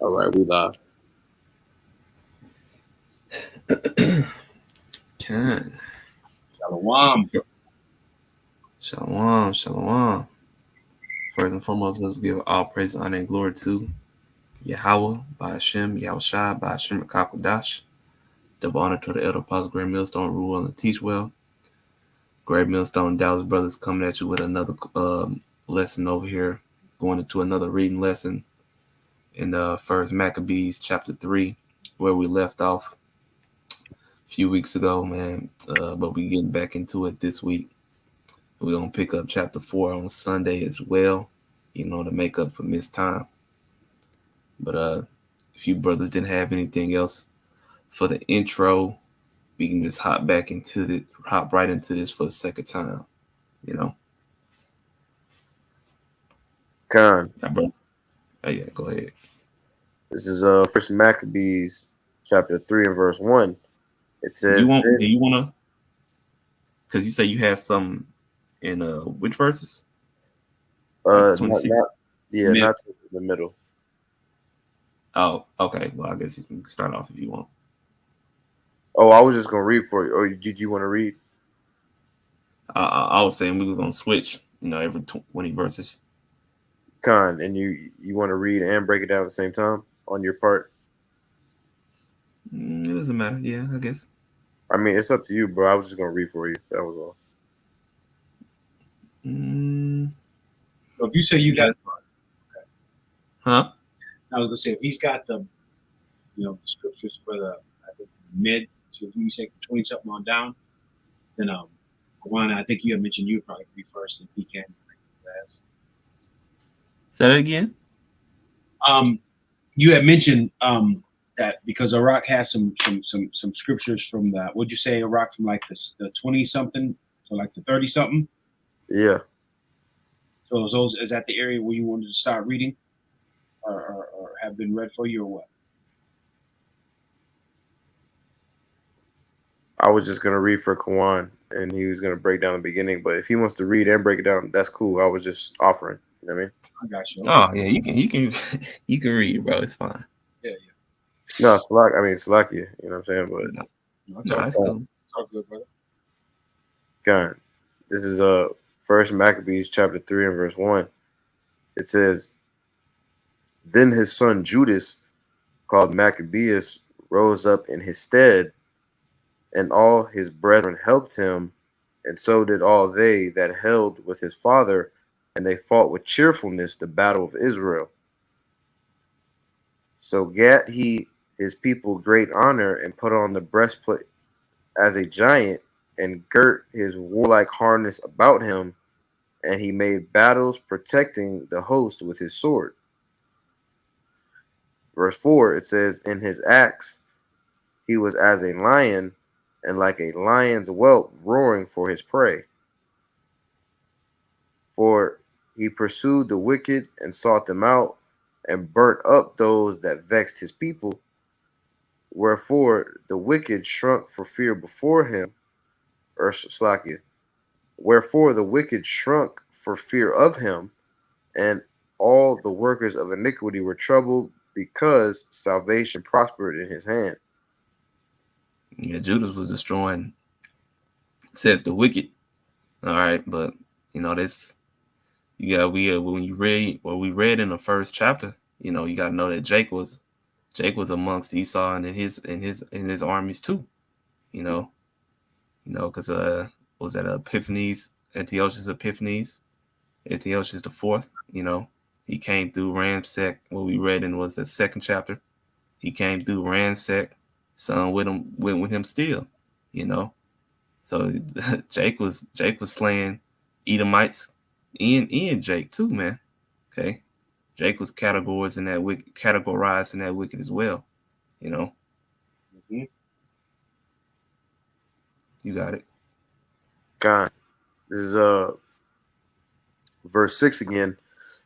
All right, we live. Can. Shalom. Shalom, shalom. First and foremost, let's give all praise, honor, and glory to Yahweh, by Hashem, Yahushua, by Hashem, Kakwadash. Double honor to the elder apostle, Great Millstone, rule well and teach well. Great Millstone, Dallas Brothers coming at you with another lesson over here, going into another reading lesson in First Maccabees chapter 3, where we left off a few weeks ago, man. But we getting back into it this week. We're going to pick up chapter 4 on Sunday as well, to make up for missed time. But if you brothers didn't have anything else for the intro, we can just hop right into this for the second time, Khan. Yeah, brothers. Oh, yeah, go ahead. This is First Maccabees chapter 3 and verse 1. It Do you says, want to, because you say you have some in which verses? Like 26? Not to the middle. Oh, okay. Well, I guess you can start off if you want. Oh, I was just gonna read for you. Or did you want to read? I was saying we were going to switch, every 20 verses. Khan, and you want to read and break it down at the same time on your part? It doesn't matter. Yeah, I guess. I mean, it's up to you, bro. I was just gonna read for you. That was all. So if you say you got, Huh? I was gonna say if he's got the scriptures for the I think mid, so if you say 20 something on down, then Guana, I think you had mentioned you would probably be first if he can. Say that again. You had mentioned that because Iraq has some scriptures from the what'd you say Iraq from like the 20 something to like the 30 something. Yeah. So is that the area where you wanted to start reading, or have been read for you, or what? I was just gonna read for Kawan, and he was gonna break down the beginning. But if he wants to read and break it down, that's cool. I was just offering. You know what I mean? I got you. Okay. Oh yeah, you can you can read, bro. It's fine. Yeah. No, Slack you. You know what I'm saying? But no, it's cool. It's all good, brother. God, this is First Maccabees chapter 3 and verse 1. It says, "Then his son Judas, called Maccabeus, rose up in his stead, and all his brethren helped him, and so did all they that held with his father, and they fought with cheerfulness the battle of Israel. So gat he his people great honor, and put on the breastplate as a giant, and girt his warlike harness about him, and he made battles, protecting the host with his sword." Verse 4, it says, "In his acts he was as a lion, and like a lion's whelp roaring for his prey. For he pursued the wicked and sought them out, and burnt up those that vexed his people. Wherefore the wicked shrunk for fear before him, or Slakia. Wherefore the wicked shrunk for fear of him, and all the workers of iniquity were troubled, because salvation prospered in his hand." Yeah, Judas was destroying, says the wicked. All right, but this when you read what we read in the first chapter, you got to know that Jake was amongst Esau and in his armies too. Because was that Antiochus the fourth. He came through ransack. What we read in was the second chapter. He came through ransack. Son went with him still. So Jake was slaying Edomites in Jake too, man. Okay, Jake was categorized in that wicked as well. Mm-hmm. You got it. God, this is verse 6 again.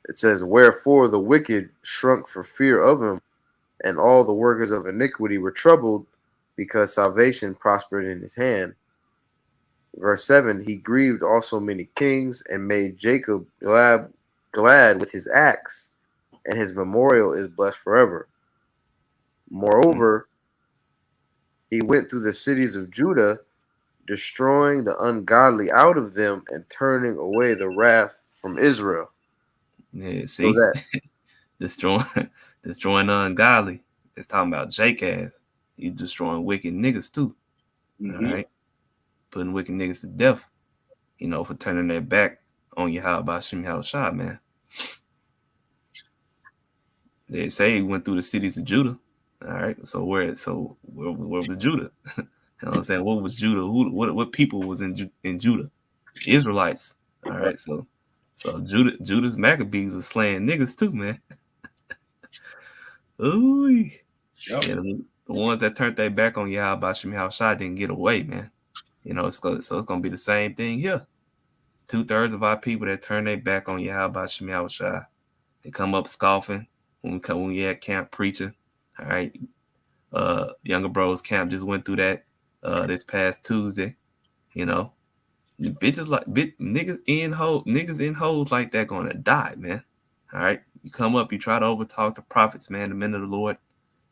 It says, "Wherefore the wicked shrunk for fear of him, and all the workers of iniquity were troubled, because salvation prospered in his hand." Verse 7, "He grieved also many kings, and made Jacob glad with his acts, and his memorial is blessed forever." Moreover, he went through the cities of Judah, destroying the ungodly out of them and turning away the wrath from Israel. Yeah, So see, that destroying destroying the ungodly. It's talking about Jake ass. You destroying wicked niggas too. All Mm-hmm. right, putting wicked niggas to death. For turning their back on Yahweh Shem Shah, man. They say he went through the cities of Judah. All right, where was Judah? You know what I'm saying? What was Judah? What people was in Judah? Israelites. All right, so Judah's Maccabees was slaying niggas too, man. Ooh, Yep. yeah, the ones that turned their back on Yahweh Shem Shah didn't get away, man. It's gonna be the same thing here. 2/3 of our people that turn their back on Yahweh Shem Shah, they come up scoffing when we at camp preaching. All right, Younger Bros Camp just went through that this past Tuesday. You know, the bitches niggas in hoes like that gonna die, man. All right, you come up, you try to overtalk the prophets, man, the men of the Lord,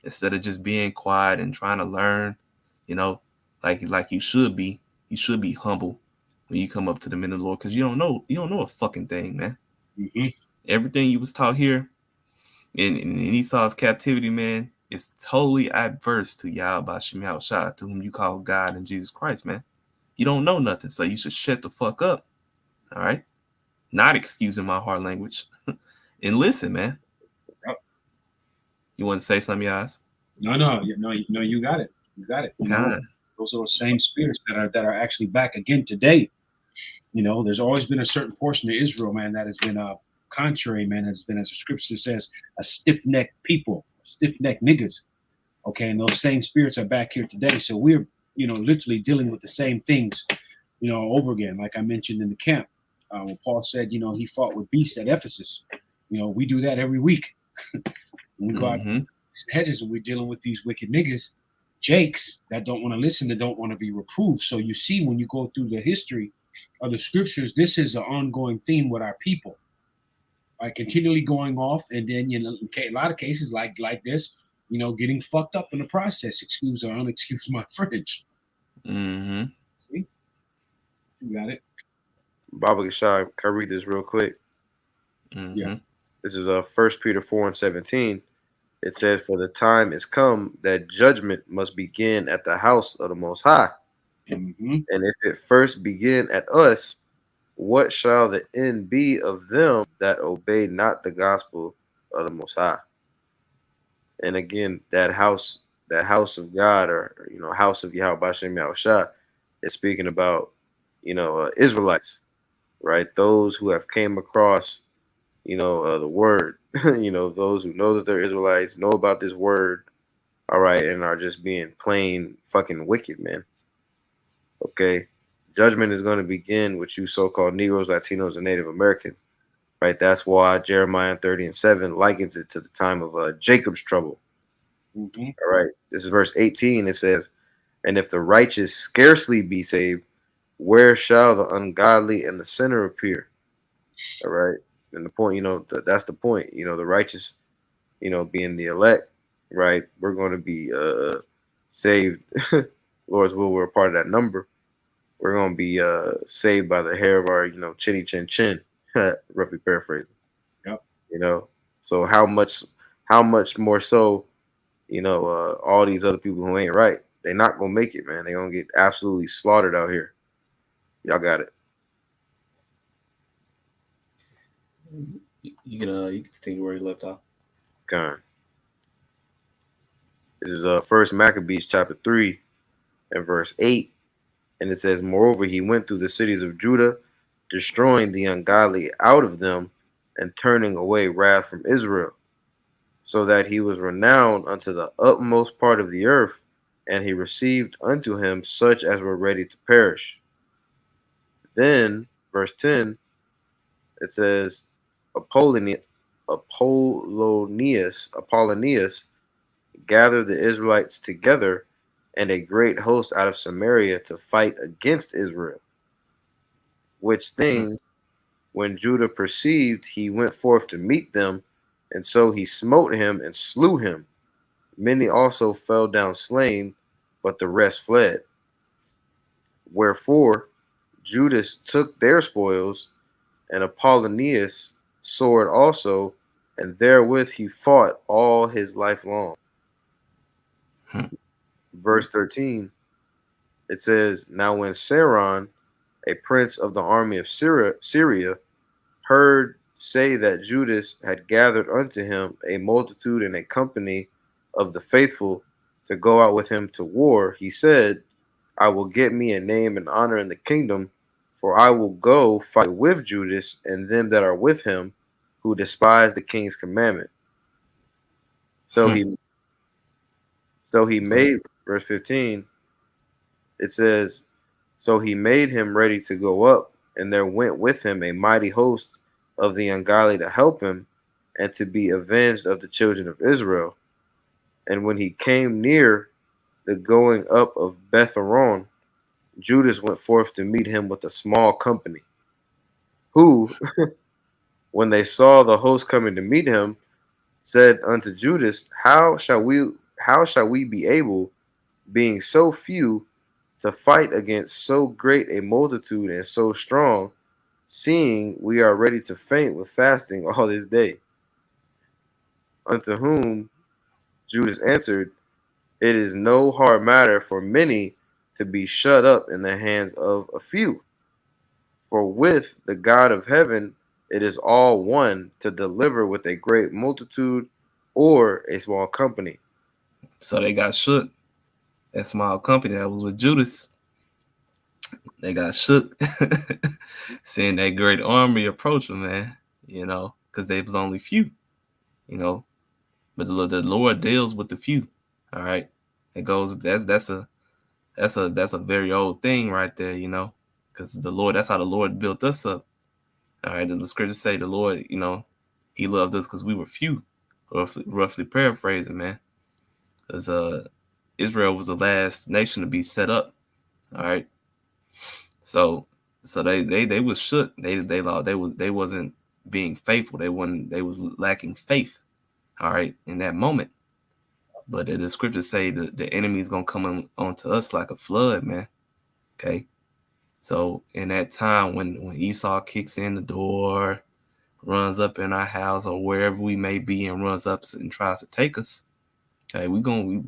instead of just being quiet and trying to learn. You know, like you should be. You should be humble when you come up to the men of the Lord, because you don't know a fucking thing, man. Mm-hmm. Everything you was taught here in Esau's captivity, man, is totally adverse to Yahweh Shem Shah, to whom you call God and Jesus Christ, man. You don't know nothing, so you should shut the fuck up. All right, not excusing my hard language, and listen, man. Yep. You want to say something, guys? No, you got it. You got it. Kind. Those are those same spirits that are actually back again today. There's always been a certain portion of Israel, man, that has been contrary, man, has been, as the scripture says, a stiff-necked people, stiff-necked niggas. Okay, and those same spirits are back here today. So we're, literally dealing with the same things, over again. Like I mentioned in the camp, when Paul said, he fought with beasts at Ephesus. We do that every week. When we go out Mm-hmm. the hedges and we're dealing with these wicked niggas, jakes that don't want to listen, that don't want to be reproved. So you see, when you go through the history of the scriptures, this is an ongoing theme with our people, right? Continually going off, and then a lot of cases like this, getting fucked up in the process. Excuse or unexcuse my French. Mm-hmm. See, you got it. Baba Gashai, can I read this real quick? Yeah. Mm-hmm. This is 1 Peter 4:17. It says, "For the time is come that judgment must begin at the house of the Most High. Mm-hmm. And if it first begin at us, what shall the end be of them that obey not the gospel of the Most High?" And again, that house of God, or house of Yahweh Bashem Yahushua, is speaking about Israelites, right? Those who have came across the word, those who know that they're Israelites, know about this word, all right, and are just being plain fucking wicked, man. Okay, judgment is going to begin with you so-called Negroes, Latinos, and Native Americans, right? That's why Jeremiah 30:7 likens it to the time of Jacob's trouble. Mm-hmm. All right, this is verse 18. It says, "And if the righteous scarcely be saved, where shall the ungodly and the sinner appear?" All right, and the point, that's the point. The righteous, being the elect, right? We're going to be saved. Lord's will, we're a part of that number. We're going to be saved by the hair of our, chinny chin chin, roughly paraphrasing. Yep. You know, so how much more so, all these other people who ain't right, they not gonna make it, man. They gonna get absolutely slaughtered out here. Y'all got it. You can continue where you left off. Con. This is First Maccabees chapter 3 and verse 8, and it says, "Moreover, he went through the cities of Judah, destroying the ungodly out of them, and turning away wrath from Israel, so that he was renowned unto the utmost part of the earth, and he received unto him such as were ready to perish." Then, verse 10, it says, Apollonius gathered the Israelites together and a great host out of Samaria to fight against Israel. Which thing, when Judah perceived, he went forth to meet them, and so he smote him and slew him. Many also fell down slain, but the rest fled. Wherefore Judas took their spoils, and Apollonius' sword also, and therewith he fought all his life long. Hmm. Verse 13, it says, Now when Saron, a prince of the army of Syria, heard say that Judas had gathered unto him a multitude and a company of the faithful to go out with him to war, he said, I will get me a name and honor in the kingdom, for I will go fight with Judas and them that are with him, who despise the king's commandment. So Hmm. he so he Go ahead. made verse 15, it says, So he made him ready to go up, and there went with him a mighty host of the ungodly to help him, and to be avenged of the children of Israel. And when he came near the going up of Betharon, Judas went forth to meet him with a small company, who, when they saw the host coming to meet him, said unto Judas, how shall we be able, being so few, to fight against so great a multitude and so strong, seeing we are ready to faint with fasting all this day? Unto whom Judas answered, It is no hard matter for many to be shut up in the hands of a few. For with the God of heaven it is all one to deliver with a great multitude or a small company. So they got shook. That small company that was with Judas, they got shook, seeing that great army approach them, man. Because they was only few. You know, but the Lord deals with the few. All right, it goes. That's a very old thing right there. Because the Lord. That's how the Lord built us up. All right, the scriptures say the Lord. He loved us because we were few. Roughly paraphrasing, man. Because Israel was the last nation to be set up. All right, so they was shook. They wasn't being faithful. They was lacking faith. All right, in that moment. But the scriptures say the enemy is gonna come onto us like a flood, man. Okay. So in that time when Esau kicks in the door, runs up in our house or wherever we may be and runs up and tries to take us, okay, we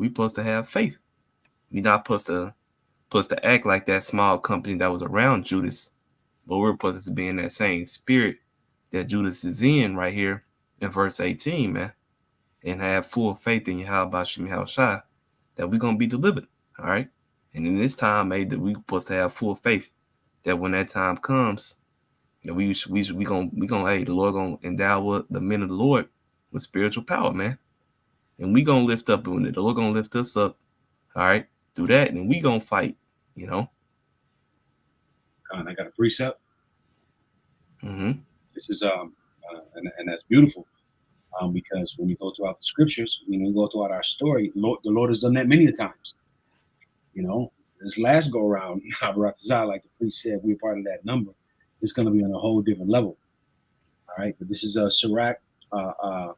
supposed to have faith. We not supposed to act like that small company that was around Judas, but we're supposed to be in that same spirit that Judas is in right here in verse 18, man, and have full faith in Yahweh Shem Shai that we're gonna be delivered. All right. And in this time, that we supposed to have full faith that when that time comes, that we gonna hey, the Lord gonna endow the men of the Lord with spiritual power, man. And we gonna lift up when the Lord gonna lift us up, all right, through that, and we gonna fight, you know. I got a precept. Mm-hmm. This is and that's beautiful. Because when you go throughout the scriptures, when we go throughout our story, the Lord has done that many a times. This last go around, like the priest said, we're part of that number. It's going to be on a whole different level. All right, but this is Sirach 2:10.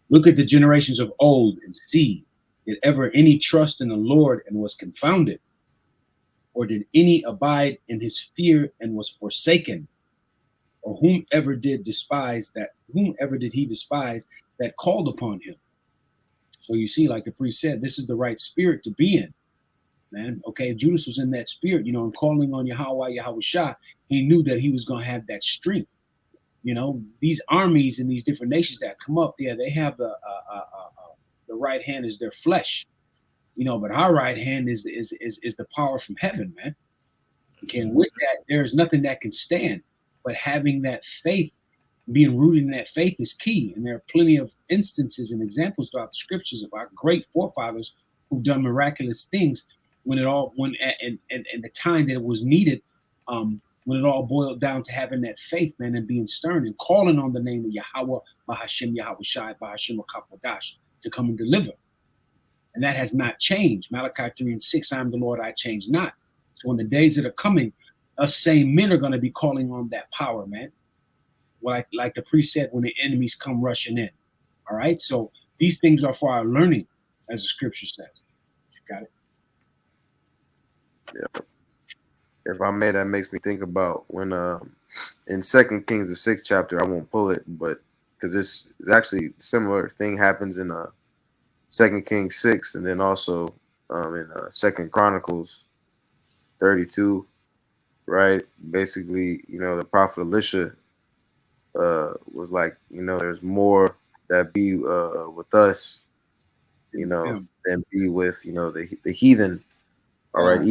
Look at the generations of old and see, did ever any trust in the Lord and was confounded? Or did any abide in his fear and was forsaken? Or whomever did he despise that called upon him? So you see, like the priest said, this is the right spirit to be in, man. Okay, Judas was in that spirit, and calling on Yahweh Shah, he knew that he was going to have that strength. These armies in these different nations that come up there, they have the right hand is their flesh, but our right hand is the power from heaven, man. Okay, and with that, there is nothing that can stand. But having that faith, being rooted in that faith is key. And there are plenty of instances and examples throughout the scriptures of our great forefathers who've done miraculous things when the time that it was needed, when it all boiled down to having that faith, man, and being stern and calling on the name of Yahweh, Bahashem Yahweh Shai, Bahashem Akakwadash to come and deliver. And that has not changed. Malachi 3:6, I am the Lord, I change not. So when the days that are coming, us same men are going to be calling on that power, man. Like the priest said, when the enemies come rushing in. All right. So These things are for our learning, as the scripture says. You got it? Yeah. If I may, that makes me think about when in Second Kings, the sixth chapter. I won't pull it, but because this is actually similar thing happens in Second Kings 6, and then also in Second Chronicles 32. Right, basically, the prophet Elisha was like, there's more that be with us, And with them. than be with the heathen. All right, God,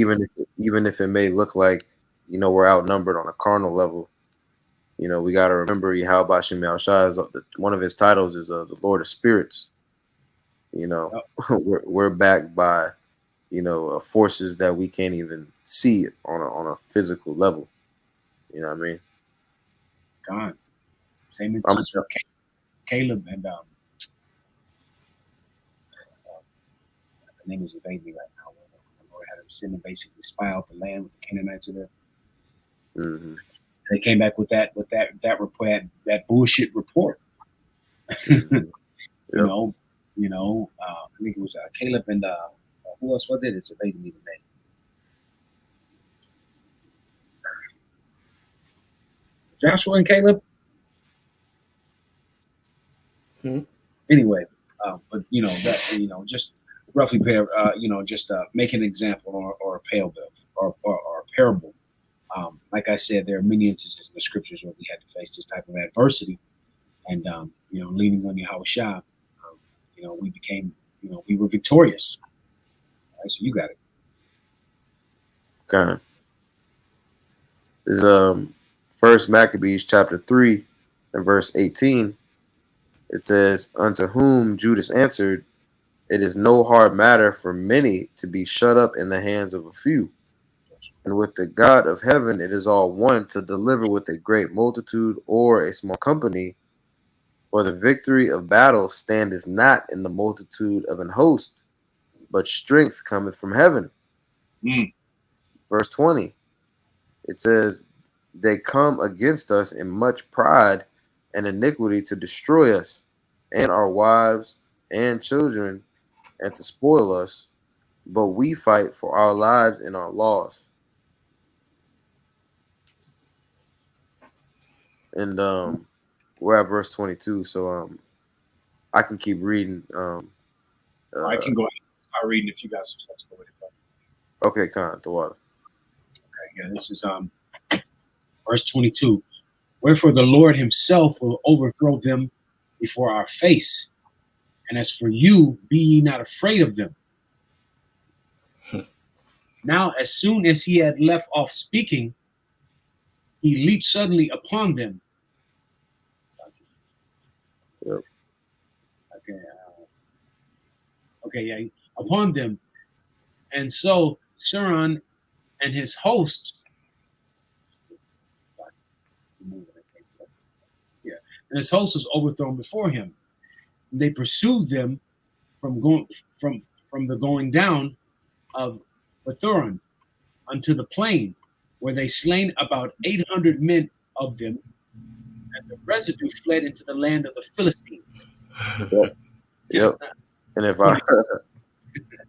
even if it may look like we're outnumbered on a carnal level. We got to remember Yahweh Shem Shai is one of his titles is the Lord of Spirits. You know, yep, we're backed by forces that we can't even see on a physical level. You know what I mean? God. Same I'm instance with Caleb and the name is evading me right now. The Lord had him send and basically spy out the land with the Canaanites in there. hmm They came back with that report, that bullshit report. hmm you Yep. know, I think it was Caleb and who else was it? It's evading me the name. Joshua and Caleb. Hmm. Anyway, but that just roughly just make an example or a parable or a parable. Like I said, there are many instances in the scriptures where we had to face this type of adversity, and leaning on Yahweh Shah, we became, we were victorious. All right, so you got it. Kind of is First Maccabees chapter 3 and verse 18. It says, "Unto whom Judas answered, It is no hard matter for many to be shut up in the hands of a few. And with the God of heaven, it is all one to deliver with a great multitude or a small company. For the victory of battle standeth not in the multitude of an host, but strength cometh from heaven." Mm, Verse 20, it says, "They come against us in much pride and iniquity to destroy us, and our wives and children, and to spoil us. But we fight for our lives and our laws." And we're at verse 22, so I can keep reading. I Uh, can go ahead and start reading if you got some stuff to go with it. okay, Con, the water. Okay, yeah, this is verse 22. Wherefore the Lord himself will overthrow them before our face. And as for you, be ye not afraid of them. Now, as soon as he had left off speaking, he leaped suddenly upon them. Yep. Okay, okay, yeah, upon them. And so Suran and his hosts, yeah, and his host was overthrown before him. And they pursued them from going from the going down of Bethuron unto the plain, where they slain about 800 men of them, and the residue fled into the land of the Philistines. Yep. Yep. And if I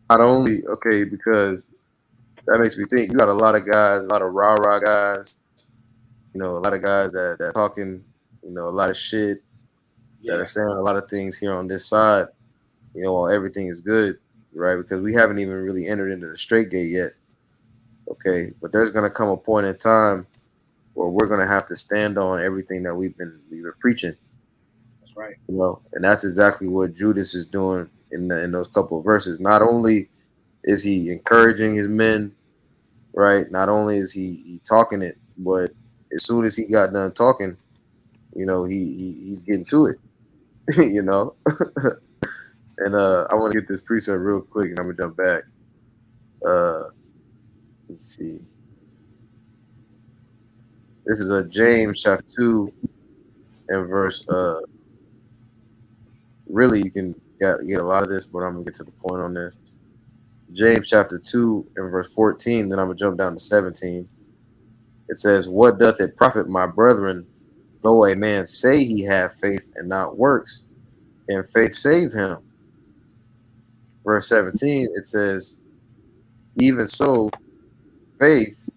not only okay, because that makes me think you got a lot of guys, a lot of rah rah guys, a lot of guys that talking, a lot of shit, that are Yeah, saying a lot of things here on this side, while everything is good, right? Because we haven't even really entered into the straight gate yet. Okay, but there's gonna come a point in time where we're gonna have to stand on everything that we've been preaching, that's right. and that's exactly what Judas is doing in those couple of verses. Not only is he encouraging his men, right? Not only is he talking it, but as soon as he got done talking, he's getting to it, you know. And I want to get this precept real quick, and I'm gonna jump back. Uh, let's see. This is a James chapter 2 and verse. Really, you can get a lot of this, but I'm gonna get to the point on this. James chapter 2 and verse 14. Then I'm gonna jump down to 17. It says, "What doth it profit, my brethren, though a man say he have faith and not works? Can faith save him? verse 17, it says, "Even so, faith,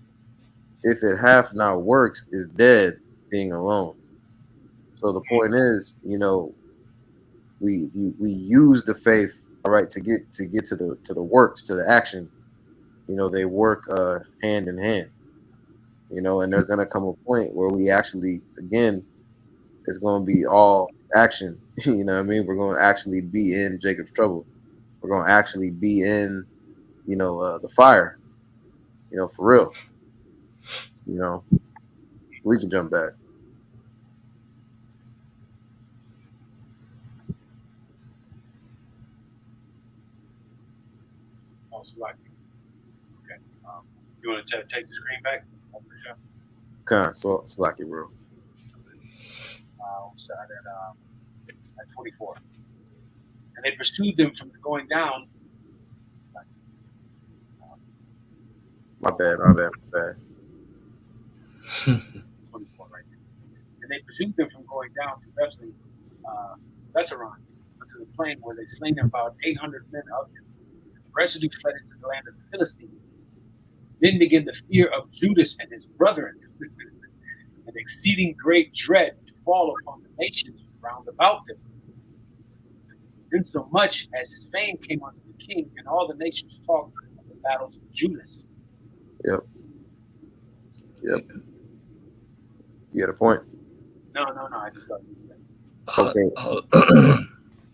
if it hath not works, is dead, being alone." So the point is, we use the faith, all right, to get to the works, to the action. They work hand in hand. And there's gonna come a point where we actually, again, it's gonna be all action. You know what I mean? We're gonna actually be in Jacob's trouble. We're gonna actually be in, the fire. For real. You know, we can jump back. Oh, so like, okay. You want to take the screen back? Oh, for sure. So it's like it, bro. So at 24. And they pursued them from going down. My bad. My bad. My bad. 24 right there. And they pursued them from going down to Besseron, unto the plain where they slain about 800 men of them. The residue fled into the land of the Philistines. Then began the fear of Judas and his brethren, an exceeding great dread to fall upon the nations round about them. Insomuch as his fame came unto the king, and all the nations talked of the battles of Judas. Yep. Yep. You had a point. No, I just got Okay.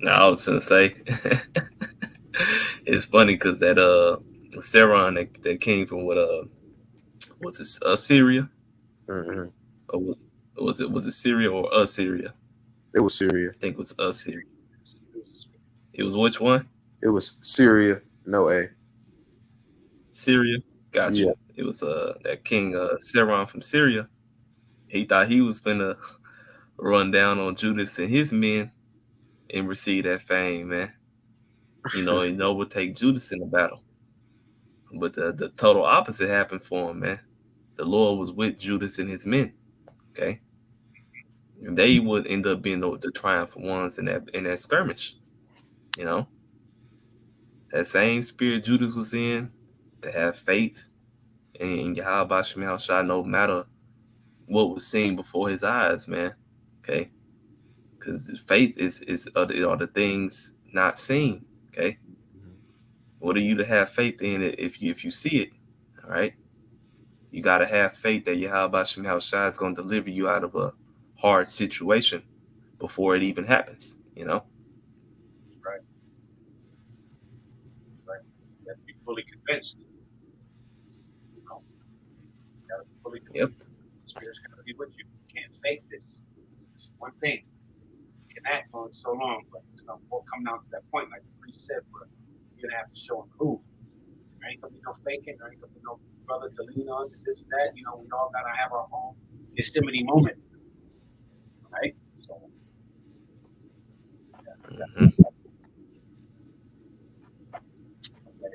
Now I was gonna say, it's funny because that Saron that came from what's it, Assyria, Hmm. or was it Syria or Assyria? It was Syria. I think it was Assyria. It was which one? It was Syria. No A. Syria. Got Yeah. you. It was that king Saron from Syria. He thought he was gonna run down on Judas and his men and receive that fame, man. Would take Judas in the battle. But the total opposite happened for him, man. The Lord was with Judas and his men. Okay. And they would end up being the triumphant ones in that skirmish. You know, that same spirit Judas was in, to have faith in Yahweh Shemel Shai, no matter what was seen before his eyes, man. Okay, because faith are the things not seen. Okay, what are you to have faith in it if you see it? All right, you got to have faith that Yahweh Shemel Shai is going to deliver you out of a hard situation before it even happens. right, right. You have to be fully convinced. You got to be fully Yep. convinced. The Spirit's going to be with you. You can't fake this. It's one thing. You can act for so long, but it's going to come down to that point, like the priest said, where you're going to have to show and prove. There ain't going to be no faking. There ain't going to be no brother to lean on to this and that. We all got to have our own Yosemite moment, right? So, Mm-hmm. okay,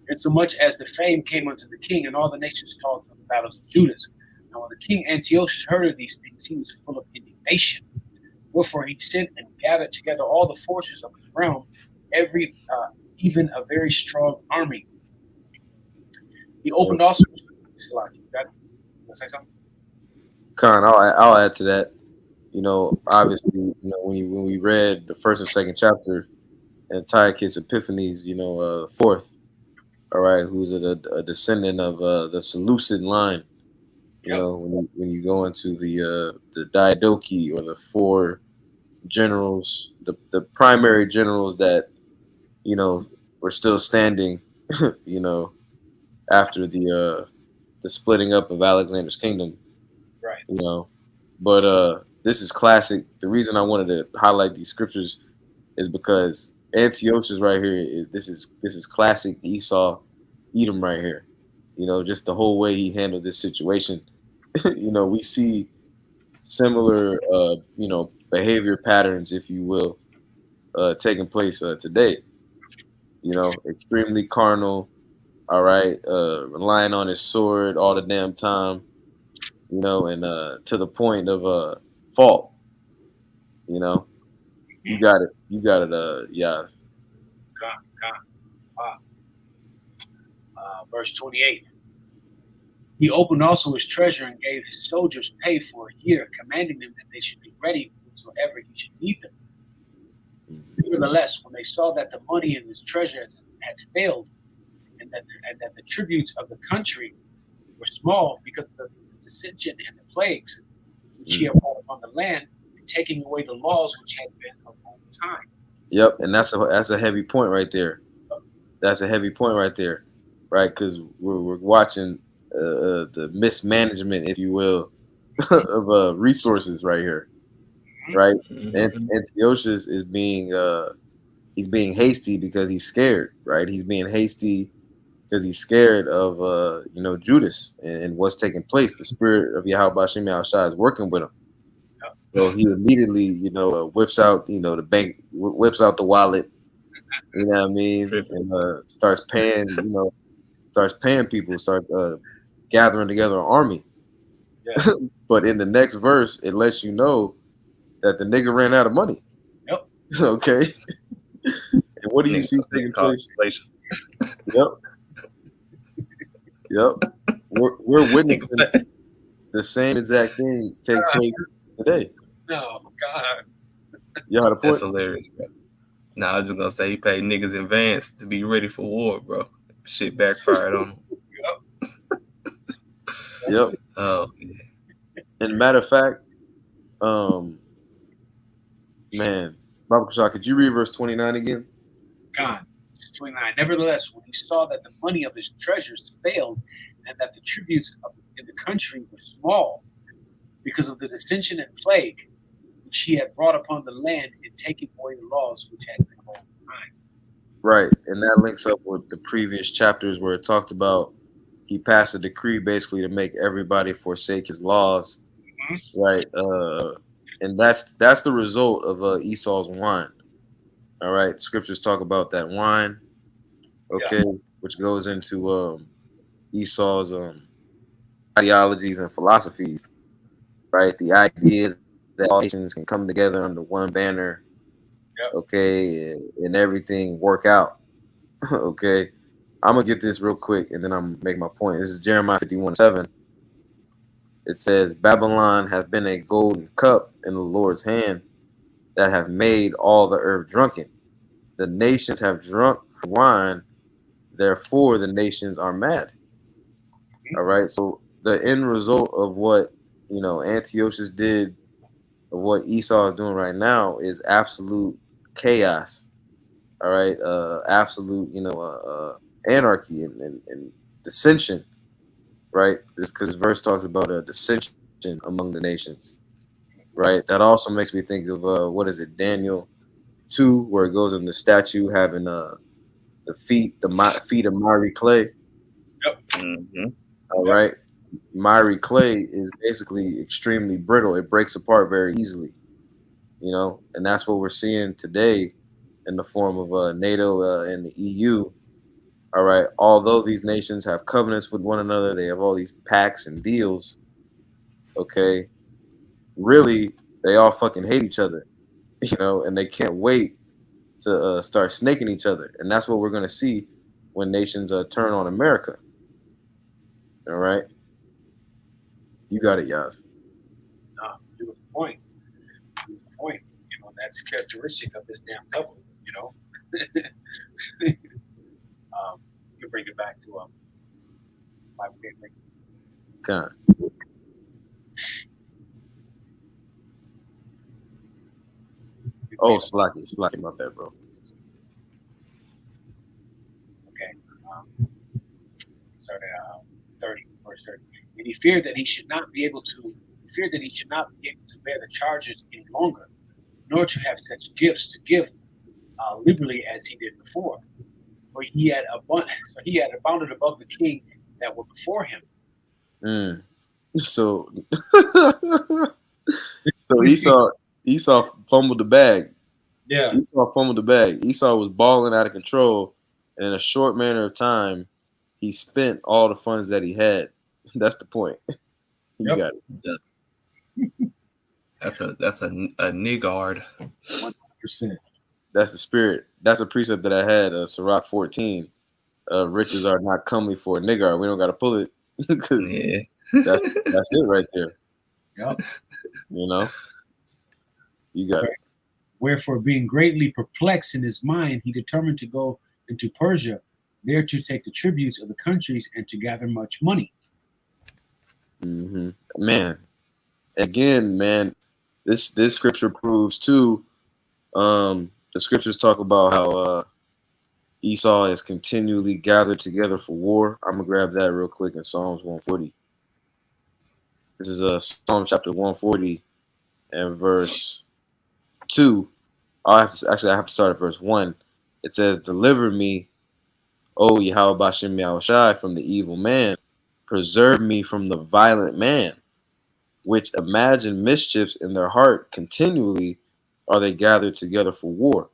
and so much as the fame came unto the king, and all the nations talked of the battles of Judas. Now, when the king Antiochus heard of these things, he was full of indignation. Wherefore he sent and gathered together all the forces of his realm, every even a very strong army. He Yep. opened also. You got to say something? Con, I'll add to that. Obviously, when we read the first and second chapter, Antiochus Epiphanes, fourth, all right, who's a descendant of the Seleucid line. Yep. When you go into the Diadochi, or the four generals, the primary generals that were still standing, you know, after the splitting up of Alexander's kingdom, Right. you know. But this is classic. The reason I wanted to highlight these scriptures is because Antiochus right here this is classic Esau, Edom right here. Just the whole way he handled this situation. We see similar behavior patterns, if you will, taking place today. Extremely carnal, all right, relying on his sword all the damn time, and to the point of fault, you know. You got it. You got it. Yeah. Con. Uh, verse 28. He opened also his treasure and gave his soldiers pay for a year, commanding them that they should be ready whensoever he should need them. Nevertheless, when they saw that the money in his treasure had failed, and that the tributes of the country were small because of the dissension and the plagues which he Mm. had brought upon the land, and taking away the laws which had been of old time. Yep. And that's a heavy point right there. That's a heavy point right there, right? Because we're watching the mismanagement, if you will, of resources right here, right? And Mm-hmm. Antiochus is being he's being hasty because he's scared, right? He's being hasty because he's scared of Judas and what's taking place. The spirit of Yahweh Bashim Shai is working with him. So he immediately, whips out, the bank, whips out the wallet, you know what I mean, Tripping. and starts paying people, starts gathering together an army. Yeah. But in the next verse, it lets you know that the nigga ran out of money. Yep. Okay, and what do you see Nigga taking caused place? inflation. Yep, yep. We're witnessing the same exact thing take place today. No, God. You had a That's point. hilarious, bro. Nah, I was just gonna say he paid niggas in advance to be ready for war, bro. Shit backfired on him. Yep. Yep. Oh, And matter of fact, um, man, Baba Kashak, could you read verse 29 again? God. 29. Nevertheless, when he saw that the money of his treasures failed, and that the tributes in the country were small, because of the dissension and plague which he had brought upon the land in taking away the laws which had been old time. Right, and that links up with the previous chapters where it talked about he passed a decree basically to make everybody forsake his laws. Mhm. Right, and that's the result of Esau's wine. All right, scriptures talk about that wine. Yeah. Okay, which goes into Esau's ideologies and philosophies. Right, the idea that all nations can come together under one banner. Yep. Okay, and everything work out. Okay, I'm gonna get this real quick, and then I'm gonna make my point. This is Jeremiah 51:7. It says, "Babylon hath been a golden cup in the Lord's hand, that have made all the earth drunken. The nations have drunk her wine, therefore the nations are mad." All right. So the end result of what Antiochus did, of what Esau is doing right now, is absolute chaos. All right, absolute anarchy and dissension. Right, because verse talks about a dissension among the nations. Right, that also makes me think of what is it, Daniel 2, where it goes in the statue having the feet of miry clay. Yep. mm-hmm. All Yep. right, miry clay is basically extremely brittle. It breaks apart very easily. And that's what we're seeing today in the form of NATO and the EU. All right, although these nations have covenants with one another, they have all these pacts and deals. Okay, really, they all fucking hate each other. And they can't wait to start snaking each other, and that's what we're gonna see when nations turn on America. All right, you got it, Yaz. No, beautiful point. Beautiful point. That's characteristic of this damn devil. You know, you can bring it back to my favorite. Kind. Oh, Slacky, my bad, bro. Okay. Um, started 30, verse 30. And he feared that he should not be able to. He feared that he should not be able to bear the charges any longer, nor to have such gifts to give liberally as he did before. For he had so he had abounded above the king that were before him. Mm. So, so Esau fumbled the bag. Yeah. Esau fumbled the bag. Esau was balling out of control, and in a short manner of time, he spent all the funds that he had. That's the point. You Yep. got it. That's a niggard. 100%. That's the spirit. That's a precept that I had, Sirach 14. Riches are not comely for a nigger. We don't got to pull it because Yeah. that's it right there. Yep. You know, you got it. Wherefore, being greatly perplexed in his mind, he determined to go into Persia, there to take the tributes of the countries and to gather much money. Man, again, man, this scripture proves too. The scriptures talk about how Esau is continually gathered together for war. I'm gonna grab that real quick in Psalms 140. This is Psalm chapter 140 and verse 2. I have to start at verse 1. It says, "Deliver me, O Yahweh Bashem Yahushai, from the evil man. Preserve me from the violent man, which imagine mischiefs in their heart continually are they gathered together for war."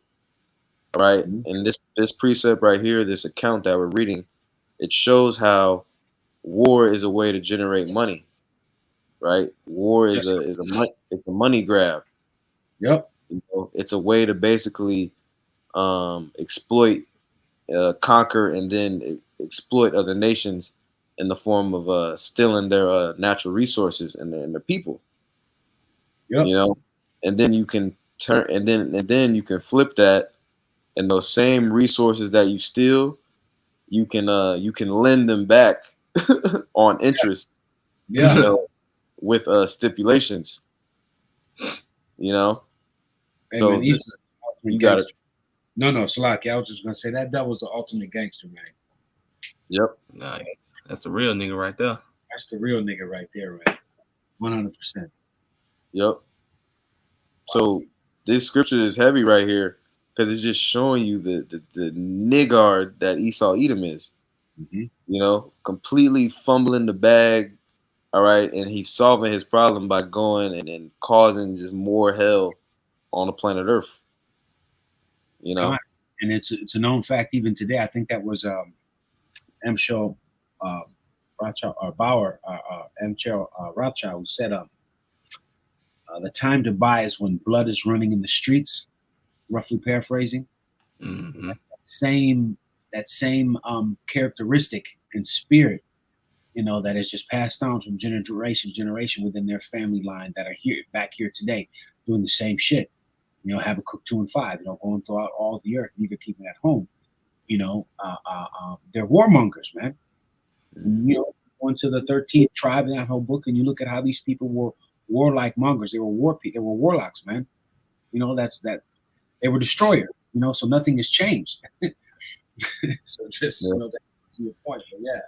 All right. Mhm. And this precept right here, this account that we're reading, it shows how war is a way to generate money. Right? War is Yes. it's a money grab. Yep. You know, it's a way to basically exploit, conquer, and then exploit other nations in the form of stealing their natural resources and their people. Yep. You know, and then you can and then you can flip that, and those same resources that you steal, you can lend them back on interest. You Yeah. know, with stipulations. You know, Hey man, so he's this is the ultimate you got it. gangster. No, no, Salaki. I was just gonna say that was the ultimate gangster, man. Yep. Nice. That's the real nigga right there. That's the real nigga right there, man. 100%. Yep. So this scripture is heavy right here because it's just showing you the niggard that Esau Edom is. Mm-hmm. You know, completely fumbling the bag. All right, and he's solving his problem by going and causing just more hell on the planet Earth. You know. And it's a known fact even today. I think that was Emshel uh, Rothschild or Bauer, Emshel Rothschild, who said, "The time to buy is when blood is running in the streets." Roughly paraphrasing, Mm-hmm. that same characteristic and spirit, that is just passed on from generation to generation within their family line that are here back here today, doing the same shit. Habakkuk 2 and 5. Going throughout all the earth, neither keeping at home. They're warmongers, man. Going to the 13th tribe in that whole book, and you look at how these people were warlike mongers. They were they were warlocks, man. That's that they were destroyers. So nothing has changed. So just Yeah. that to your point, but yeah.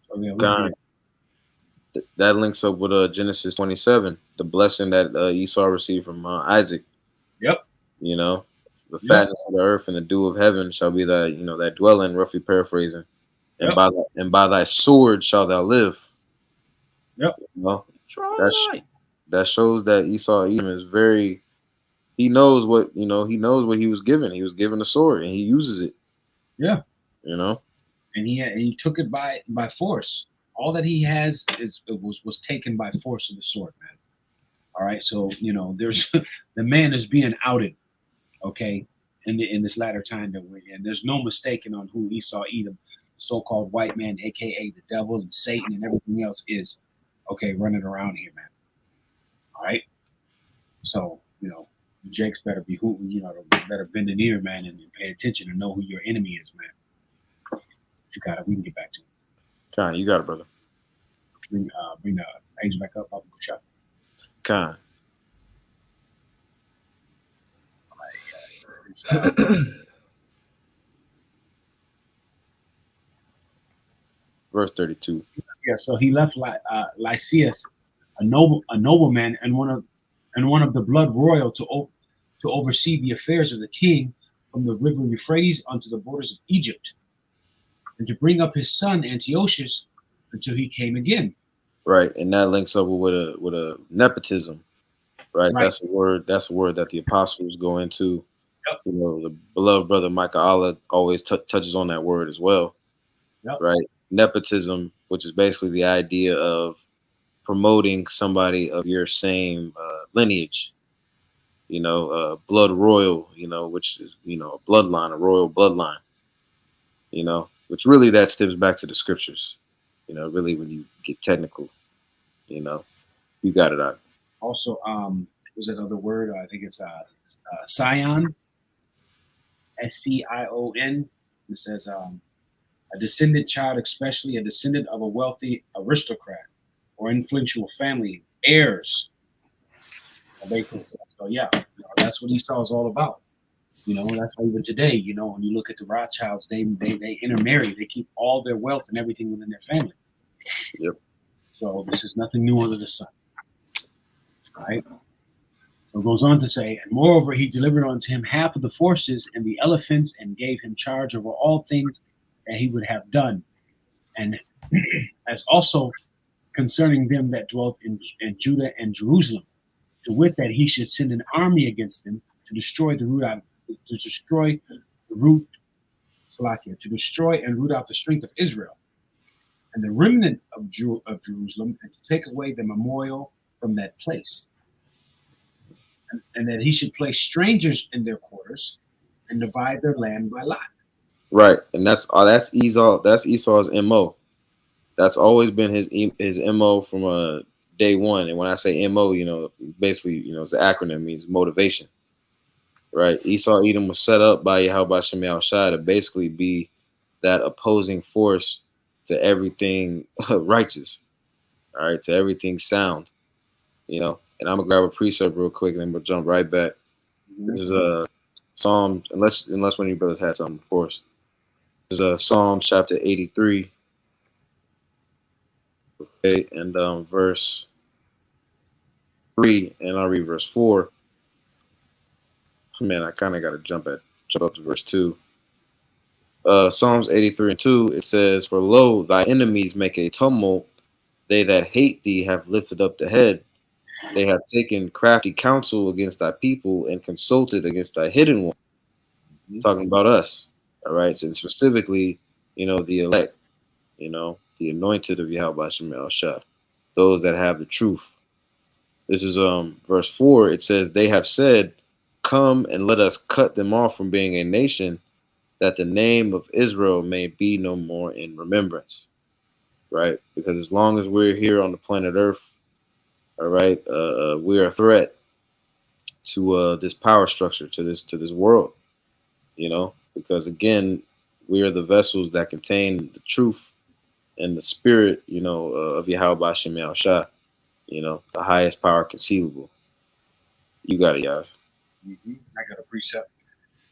So yeah, we God, agree. that links up with Genesis 27, the blessing that Esau received from Isaac. Yep, You know, the yep, fatness of the earth and the dew of heaven shall be thy, that dwelling, roughly paraphrasing. And yep, by thy sword shall thou live. yep, Well, Try that's right. that shows that Esau Edom is very. He knows what He knows what he was given. He was given a sword, and he uses it. yeah. You know. And he took it by force. All that he has was taken by force of the sword, man. All right, so there's the man is being outed, okay, in this latter time that we're in. There's no mistaking on who Esau Edom, so-called white man, aka the devil and Satan and everything else is, okay, running around here, man. All right, so Jake's better be who better bend an ear, man, and pay attention and know who your enemy is, man. You got it. We can get back to it. Khan, you got it, brother. Bring the page back up. I'll push up. Khan. It's, Verse 32. yeah, so he left Lysias, a nobleman, and one of the blood royal to oversee the affairs of the king from the river Euphrates unto the borders of Egypt, and to bring up his son Antiochus until he came again. Right, and that links up with a nepotism. Right, Right. that's a word. That's a word that the apostles go into. Yep. The beloved brother Micah Allah always touches on that word as well. Yep. Right, nepotism, which is basically the idea of promoting somebody of your same lineage. blood royal, which is a bloodline, a royal bloodline, which really that stems back to the scriptures. Really when you get technical, you know, you got it out. Also, was another word? I think it's scion, Sion. It says a descendant child, especially a descendant of a wealthy aristocrat or influential family, heirs. So yeah, that's what Esau is all about. That's why even today, when you look at the Rothschilds, they intermarry, they keep all their wealth and everything within their family. Yep. So this is nothing new under the sun. All right. So it goes on to say, and moreover, he delivered unto him half of the forces and the elephants, and gave him charge over all things that he would have done, and as also concerning them that dwelt in Judah and Jerusalem, to wit, that he should send an army against them to destroy the root out, to destroy the root, Salakia, to destroy and root out the strength of Israel and the remnant of Jerusalem, and to take away the memorial from that place, and that he should place strangers in their quarters and divide their land by lot. Right, and that's Esau. That's Esau's mo. That's always been his mo from day one. And when I say mo, basically, it's an acronym, means motivation. Right, Esau Edom was set up by Yahweh Shem Shai to basically be that opposing force to everything righteous. All right, to everything sound. And I'm gonna grab a precept real quick, and then we'll jump right back. This is a Psalm, unless one of you brothers had something for us. This is Psalms chapter 83. Okay, and verse 3, and I'll read verse 4. Man, I kind of got to jump up to verse 2. Psalms 83 and 2, it says, "For lo, thy enemies make a tumult, they that hate thee have lifted up the head. They have taken crafty counsel against thy people and consulted against thy hidden ones." Talking about us, all right? And specifically, the elect, the anointed of Yahweh Shem Shah, those that have the truth. This is verse 4. It says, "They have said, come and let us cut them off from being a nation, that the name of Israel may be no more in remembrance." Right? Because as long as we're here on the planet Earth, all right, we're a threat to this power structure, to this world. Because again, we are the vessels that contain the truth and the spirit, of Yahweh Shem El Shah, the highest power conceivable. You got it, guys. I got a precept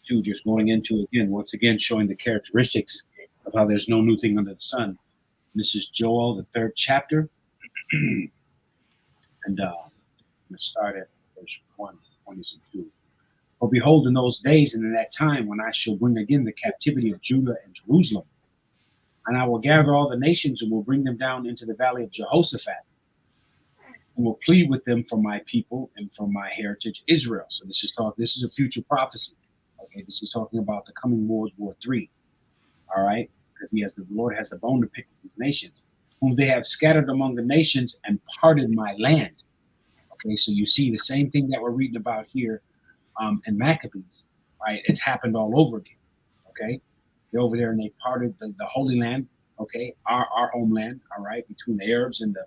too, just going into again, once again, showing the characteristics of how there's no new thing under the sun. This is Joel, the 3rd chapter, and I'm going to start at verse 1, 22. "For behold, in those days and in that time, when I shall bring again the captivity of Judah and Jerusalem, and I will gather all the nations and will bring them down into the valley of Jehoshaphat, and will plead with them for my people and for my heritage Israel." So this is a future prophecy. Okay, this is talking about the coming World War III. All right, because the Lord has a bone to pick with these nations, whom they have scattered among the nations and parted my land. Okay, so you see the same thing that we're reading about here in Maccabees, right? It's happened all over again. Okay, they're over there and they parted the Holy Land. Okay, our homeland. All right, between the Arabs and the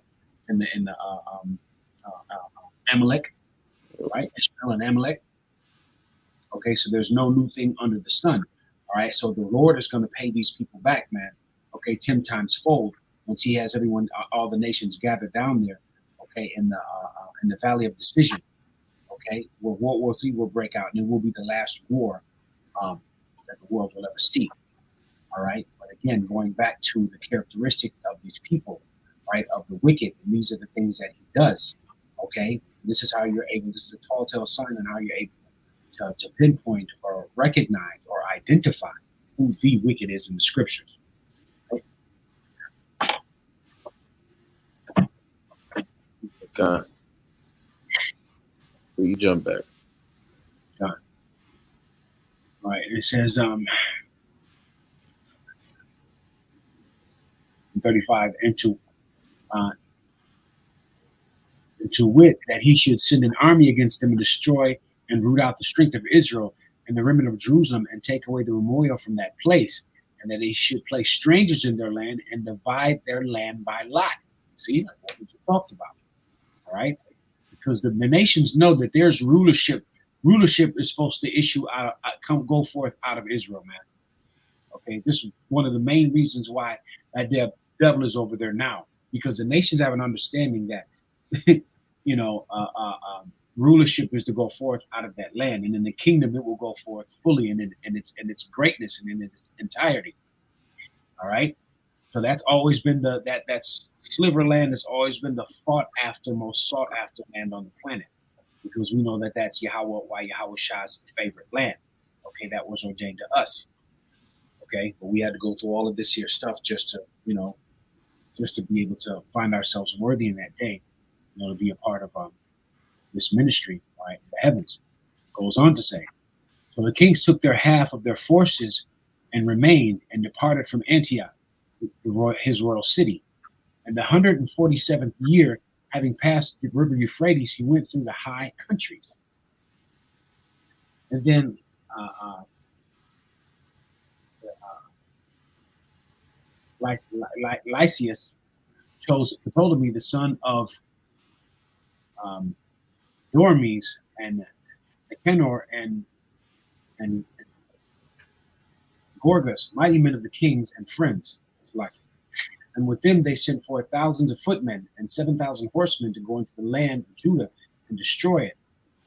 Amalek, right? Ishmael and Amalek. Okay, so there's no new thing under the sun. All right, so the Lord is going to pay these people back, man. Okay, 10 times fold once He has everyone, all the nations gathered down there. Okay, in the Valley of Decision. Okay, where World War III will break out, and it will be the last war that the world will ever see. All right, but again, going back to the characteristics of these people, right, of the wicked, and these are the things that he does. Okay, this is how you're able. This is a tall tale sign on how you're able to pinpoint or recognize or identify who the wicked is in the scriptures. God. You jump back. All right, it says 35, and to wit, that he should send an army against them and destroy and root out the strength of Israel and the remnant of Jerusalem and take away the memorial from that place, and that they should place strangers in their land and divide their land by lot. See, like what we just talked about. All right, because the nations know that there's rulership. Rulership is supposed to issue out, come go forth out of Israel, man. Okay, this is one of the main reasons why that devil is over there now, because the nations have an understanding that, you know, rulership is to go forth out of that land, and in the kingdom it will go forth fully in its greatness and in its entirety. All right, so that's always been that sliver land has always been the fought after, most sought after land on the planet, because we know that that's Yahweh, why Yahweh Shah's favorite land. Okay, that was ordained to us. Okay, but we had to go through all of this here stuff just to, just to be able to find ourselves worthy in that day, to be a part of this ministry, right? The heavens goes on to say. So the kings took their half of their forces and remained and departed from Antioch, his royal city. In the 147th year, having passed the river Euphrates, he went through the high countries. And then Lysias chose Ptolemy, the son of um, Dormes, and Nicanor, and Gorgas, mighty men of the kings and friends. And with them they sent forth thousands of footmen and 7,000 horsemen to go into the land of Judah and destroy it,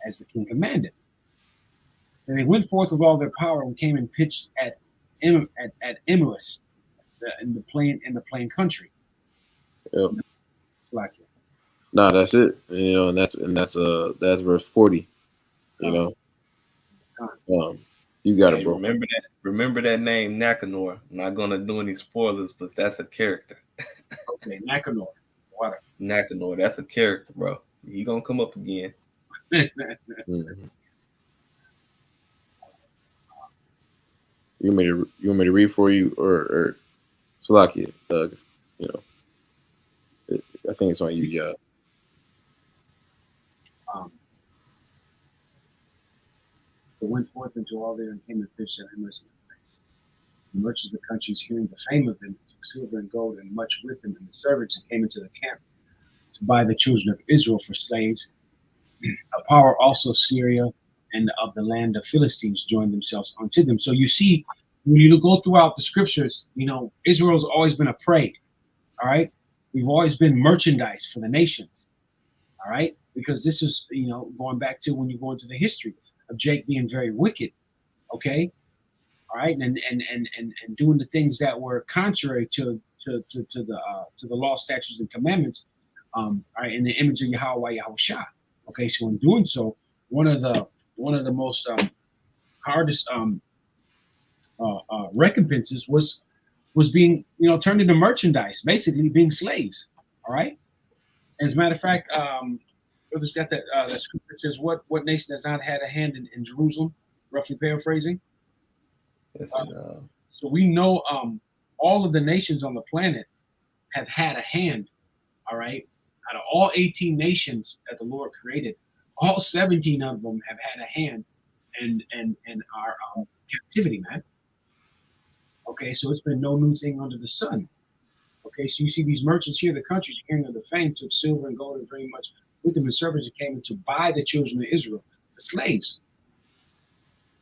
as the king commanded. So they went forth with all their power and came and pitched at Emmaus, in the plain country. Yep. No, that's it. And that's verse 40. You got it, bro. Remember that name, Nicanor. I'm not gonna do any spoilers, but that's a character. Okay, Nicanor. What? Nicanor, that's a character, bro. He gonna come up again. Mm-hmm. You want me to read for you, or Salakia? I think it's on you, yeah. So went forth into all there and came and fished at Emmaus. The merchants of the countries, hearing the fame of them, took silver and gold and much with them, and the servants, and came into the camp to buy the children of Israel for slaves. A power also Syria and of the land of Philistines joined themselves unto them. So you see, when you go throughout the scriptures, Israel's always been a prey. All right, we've always been merchandise for the nations. All right, because this is going back to when you go into the history of Jake being very wicked. Okay, all right, and doing the things that were contrary to the law, statutes, and commandments. All right, in the image of Yahweh Shah. Okay, so in doing so, one of the most hardest recompenses was being turned into merchandise, basically being slaves. All right. As a matter of fact, brother's got that scripture says, "What nation has not had a hand in Jerusalem?" Roughly paraphrasing. So we know all of the nations on the planet have had a hand. All right. Out of all 18 nations that the Lord created, all 17 of them have had a hand in our captivity, man. Okay, so it's been no new thing under the sun. Okay, so you see these merchants here, the countries hearing of the fame, took silver and gold and very much with them, and servants that came in to buy the children of Israel for slaves.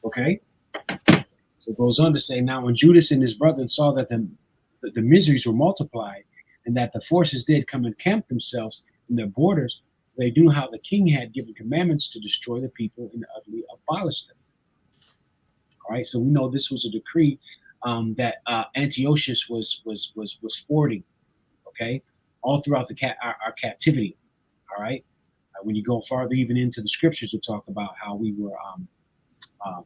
Okay, so it goes on to say, now when Judas and his brethren saw that the miseries were multiplied, and that the forces did come and camp themselves in their borders, they knew how the king had given commandments to destroy the people and utterly abolish them. All right, so we know this was a decree that Antiochus was forwarding. Okay, all throughout our captivity. All right, when you go farther even into the scriptures to talk about how we were,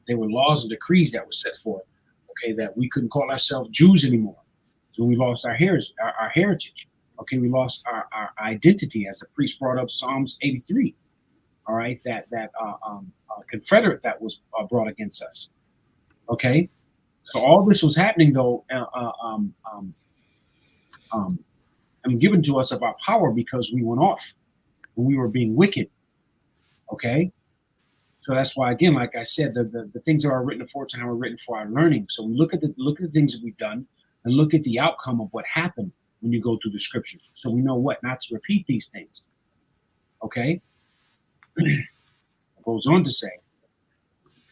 there were laws and decrees that were set forth. Okay, that we couldn't call ourselves Jews anymore. So we lost our heritage. Okay, we lost our identity, as the priest brought up Psalms 83. All right, that Confederate that was brought against us. Okay, so all this was happening though, and given to us about power because we went off when we were being wicked. Okay, So that's why, again, like I said, the things that are written aforetime are written for our learning. So we look at the things that we've done and look at the outcome of what happened when you go through the scriptures. So we know what not to repeat these things. Okay, it goes on to say,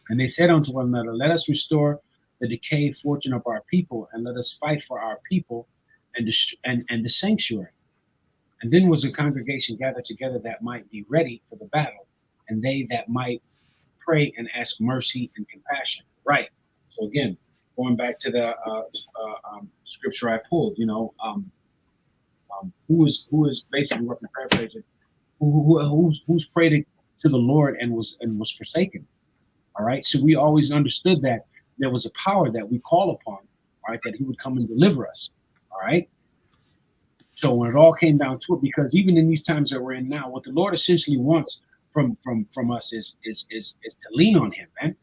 and they said unto one another, let us restore the decayed fortune of our people, and let us fight for our people and the sanctuary. And then was the congregation gathered together that might be ready for the battle, and they that might pray and ask mercy and compassion. Right. So again, going back to the scripture I pulled, who is basically roughly paraphrasing, who's prayed to the Lord and was forsaken. All right. So we always understood that there was a power that we call upon, all right, that He would come and deliver us. All right. So when it all came down to it, because even in these times that we're in now, what the Lord essentially wants from us is to lean on Him, man.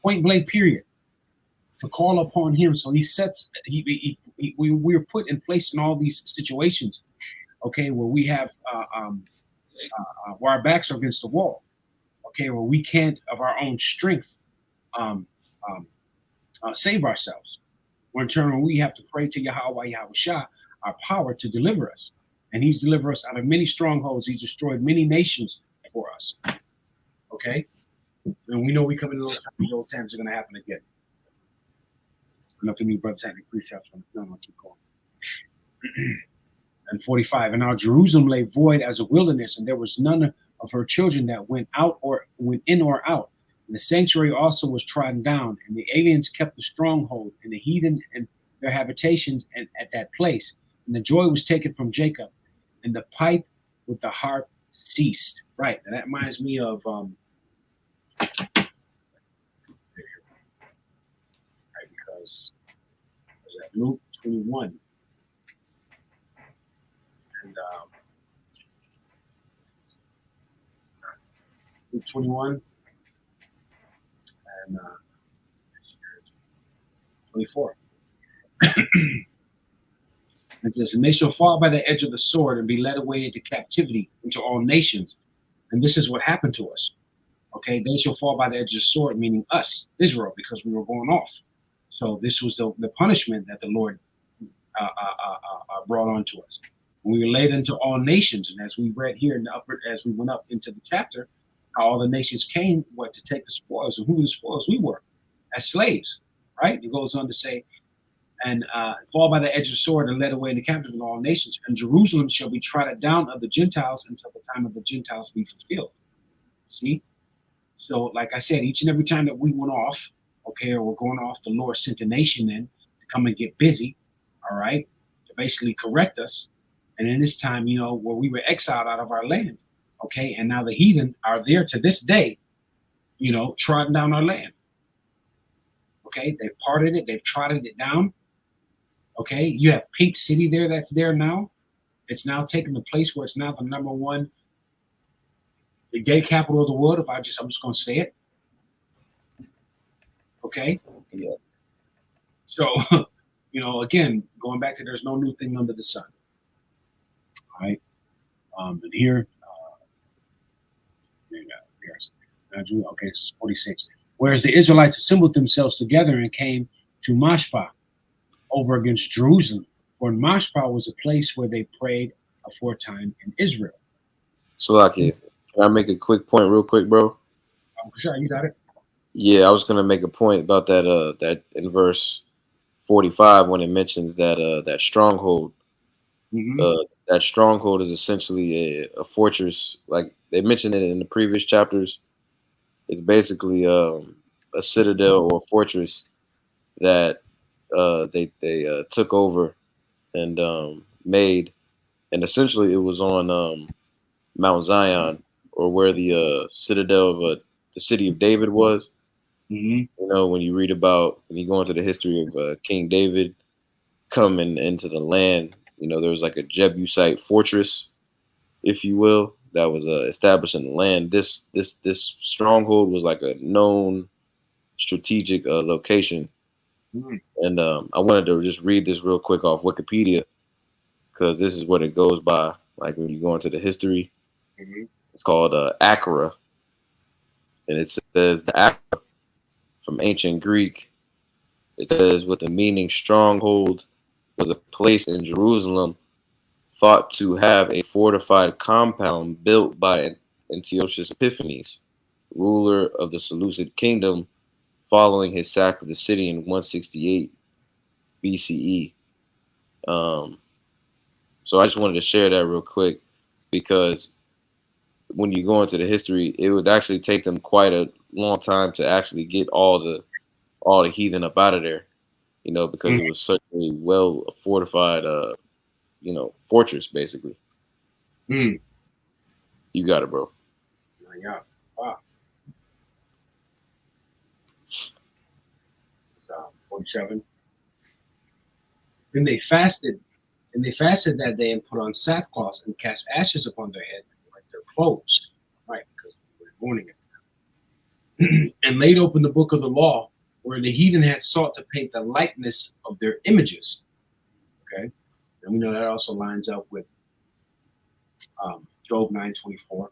Point blank, period. To call upon Him. So He sets. We're put in place in all these situations, okay, where we have where our backs are against the wall, okay, where we can't of our own strength um, um, save ourselves. Where in turn we have to pray to Yahweh Yahushua, our power to deliver us, and He's delivered us out of many strongholds. He's destroyed many nations for us. Okay, and we know we come into those times are going to happen again. Enough of me, brothers, had precepts. No, keep going. And 45. And now Jerusalem lay void as a wilderness, and there was none of her children that went out or went in or out. And the sanctuary also was trodden down, and the aliens kept the stronghold, and the heathen and their habitations and at that place. And the joy was taken from Jacob, and the pipe with the harp ceased. Right. And that reminds me of right, because was that Luke 21. And Luke 21 and 24. It says, and they shall fall by the edge of the sword and be led away into captivity into all nations. And this is what happened to us. Okay, they shall fall by the edge of the sword, meaning us, Israel, because we were going off. So this was the punishment that the Lord brought onto us. We were led into all nations, and as we read here in the upper, as we went up into the chapter, how all the nations came, what, to take the spoils, and who the spoils we were, as slaves, right? It goes on to say, and fall by the edge of the sword and led away into captivity of all nations, and Jerusalem shall be trodden down of the Gentiles until the time of the Gentiles be fulfilled. See? So, like I said, each and every time that we went off, okay, or we're going off, the Lord sent a nation in to come and get busy, all right, to basically correct us. And in this time, where we were exiled out of our land, okay, and now the heathen are there to this day, trodden down our land. Okay, they've parted it, they've trodden it down. Okay, you have Pink City there that's there now. It's now taken the place where it's now the number one, the gay capital of the world. I'm just going to say it. Okay. Yeah. So, again, going back to there's no new thing under the sun. All right. And here, okay, this is 46. Whereas the Israelites assembled themselves together and came to Mashpah over against Jerusalem. For Mashpah was a place where they prayed aforetime in Israel. So, can I make a quick point real quick, bro? Sure, you got it. Yeah, I was gonna make a point about that. That in verse 45 when it mentions that stronghold. Mm-hmm. That stronghold is essentially a fortress. Like they mentioned it in the previous chapters. It's basically a citadel or a fortress that they took over and made, and essentially it was on Mount Zion, or where the citadel of the city of David was. Mm-hmm. When you read about, when you go into the history of King David coming into the land, there was like a Jebusite fortress, if you will, that was established in the land. This stronghold was like a known strategic location. Mm-hmm. And I wanted to just read this real quick off Wikipedia, because this is what it goes by. Like when you go into the history, Mm-hmm. it's called Accra. And it says the Aqua from ancient Greek. It says with the meaning stronghold was a place in Jerusalem thought to have a fortified compound built by Antiochus Epiphanes, ruler of the Seleucid kingdom, following his sack of the city in 168 BCE. Um, so I just wanted to share that real quick because when you go into the history, it would actually take them quite a long time to actually get all the heathen up out of there, because Mm, it was such a well fortified, fortress basically. mm. You got it, bro. Yeah. Wow. This is 47. Then they fasted, and they fasted that day and put on sackcloth and cast ashes upon their head, like their clothes, right? Because we were mourning it. And laid open the book of the law, where the heathen had sought to paint the likeness of their images. Okay, and we know that also lines up with Job 9:24.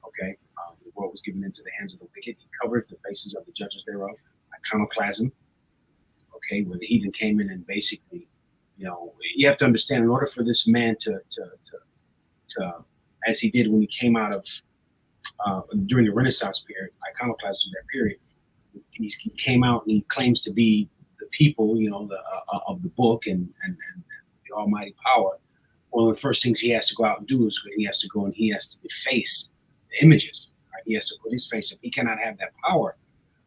Okay, the world was given into the hands of the wicked. He covered the faces of the judges thereof. Iconoclasm. Okay, where the heathen came in and basically, you have to understand, in order for this man to as he did when he came out of during the Renaissance period, iconoclasm that period, he came out and he claims to be the people, of the book and the almighty power. One of the first things he has to go out and do is he has to go and he has to deface the images. Right? He has to put his face up. He cannot have that power,